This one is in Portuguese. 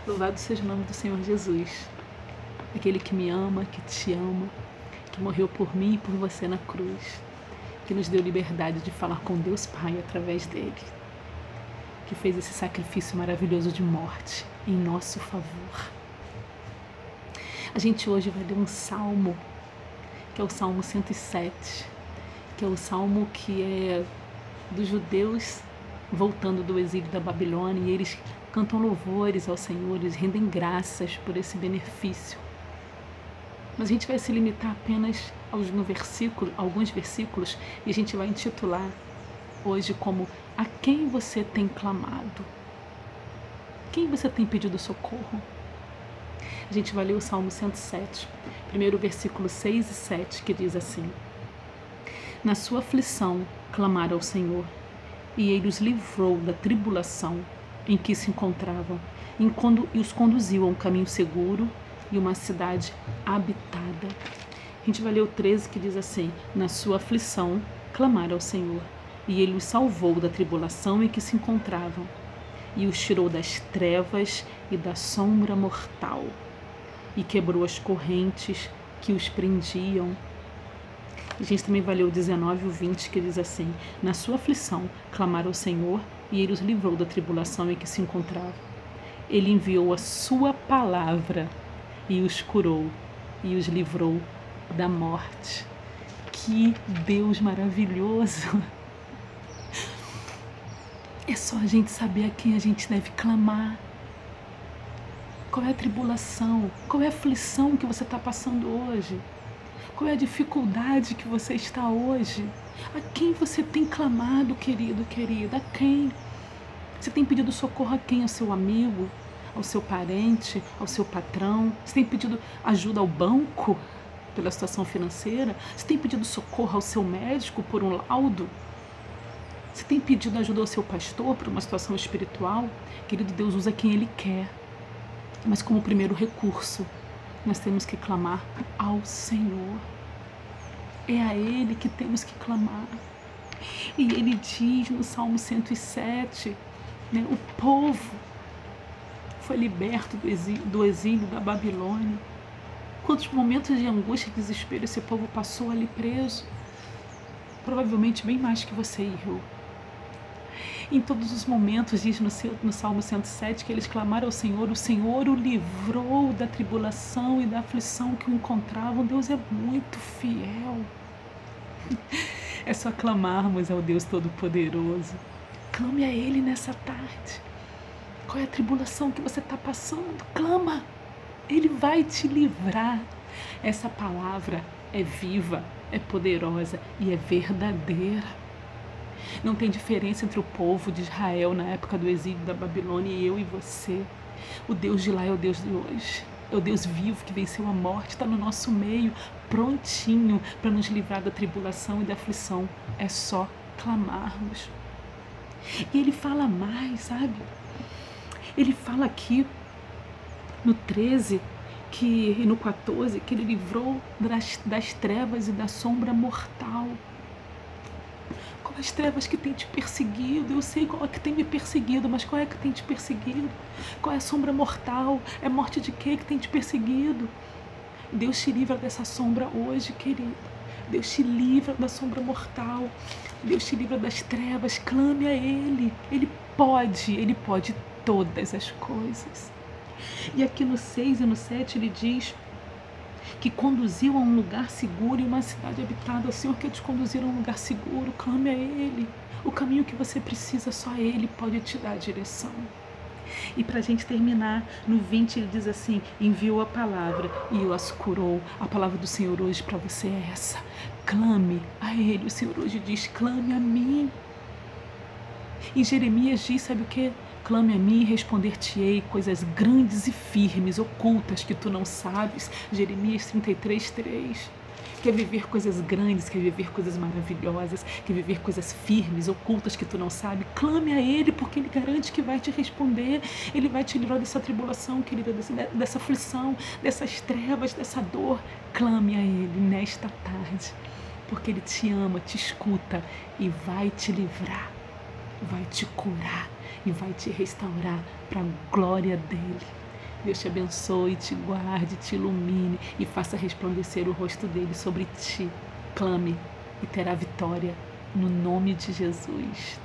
Louvado seja o nome do Senhor Jesus, aquele que me ama, que te ama, que morreu por mim e por você na cruz, que nos deu liberdade de falar com Deus Pai através dele, que fez esse sacrifício maravilhoso de morte em nosso favor. A gente hoje vai ler um salmo, que é o Salmo 107, que é o salmo que é dos judeus voltando do exílio da Babilônia, e eles cantam louvores ao Senhor, eles rendem graças por esse benefício. Mas a gente vai se limitar apenas alguns versículos, e a gente vai intitular hoje como: a quem você tem clamado? Quem você tem pedido socorro? A gente vai ler o Salmo 107, primeiro versículo 6 e 7, que diz assim: na sua aflição clamaram ao Senhor, e ele os livrou da tribulação em que se encontravam, e os conduziu a um caminho seguro e uma cidade habitada. A gente vai ler o 13, que diz assim: na sua aflição clamaram ao Senhor, e ele os salvou da tribulação em que se encontravam, e os tirou das trevas e da sombra mortal, e quebrou as correntes que os prendiam. A gente também vai ler o 19 e o 20, que diz assim: na sua aflição clamaram ao Senhor, e ele os livrou da tribulação em que se encontravam. Ele enviou a sua palavra e os curou, e os livrou da morte. Que Deus maravilhoso! É só a gente saber a quem a gente deve clamar. Qual é a tribulação? Qual é a aflição que você está passando hoje? Qual é a dificuldade que você está hoje? A quem você tem clamado, querido, querida? A quem? Você tem pedido socorro a quem? Ao seu amigo? Ao seu parente? Ao seu patrão? Você tem pedido ajuda ao banco pela situação financeira? Você tem pedido socorro ao seu médico por um laudo? Você tem pedido ajuda ao seu pastor por uma situação espiritual? Querido, Deus usa quem Ele quer. Mas como primeiro recurso, nós temos que clamar ao Senhor. É a Ele que temos que clamar. E Ele diz no Salmo 107, né, o povo foi liberto do exílio da Babilônia. Quantos momentos de angústia e desespero esse povo passou ali preso? Provavelmente bem mais que você e eu. Em todos os momentos, diz no Salmo 107, que eles clamaram ao Senhor, o Senhor o livrou da tribulação e da aflição que o encontravam. Deus é muito fiel. É só clamarmos ao Deus Todo-Poderoso. Clame a Ele nessa tarde. Qual é a tribulação que você está passando? Clama. Ele vai te livrar. Essa palavra é viva, é poderosa e é verdadeira. Não tem diferença entre o povo de Israel na época do exílio da Babilônia e eu e você. O Deus de lá é o Deus de hoje. É o Deus vivo que venceu a morte, está no nosso meio, prontinho para nos livrar da tribulação e da aflição. É só clamarmos. E Ele fala mais, sabe? Ele fala aqui no 13 e no 14 que Ele livrou das trevas e da sombra mortal. Qual as trevas que tem te perseguido? Eu sei qual é que tem me perseguido, mas qual é que tem te perseguido? Qual é a sombra mortal? É morte de quê que tem te perseguido? Deus te livra dessa sombra hoje, querido. Deus te livra da sombra mortal. Deus te livra das trevas. Clame a Ele. Ele pode todas as coisas. E aqui no 6 e no 7 ele diz que conduziu a um lugar seguro e uma cidade habitada. O Senhor quer te conduzir a um lugar seguro. Clame a Ele. O caminho que você precisa, só Ele pode te dar a direção. E para a gente terminar, no 20 ele diz assim: enviou a palavra e os curou. A palavra do Senhor hoje para você é essa: clame a Ele. O Senhor hoje diz: clame a mim. Em Jeremias diz, sabe o que? Clame a mim e responder-te-ei coisas grandes e firmes, ocultas que tu não sabes. Jeremias 33:3. Quer viver coisas grandes, quer viver coisas maravilhosas, quer viver coisas firmes, ocultas que tu não sabes. Clame a Ele, porque Ele garante que vai te responder. Ele vai te livrar dessa tribulação, querida, dessa aflição, dessas trevas, dessa dor. Clame a Ele nesta tarde, porque Ele te ama, te escuta e vai te livrar, vai te curar e vai te restaurar para a glória dEle. Deus te abençoe, te guarde, te ilumine e faça resplandecer o rosto dele sobre ti. Clame e terá vitória no nome de Jesus.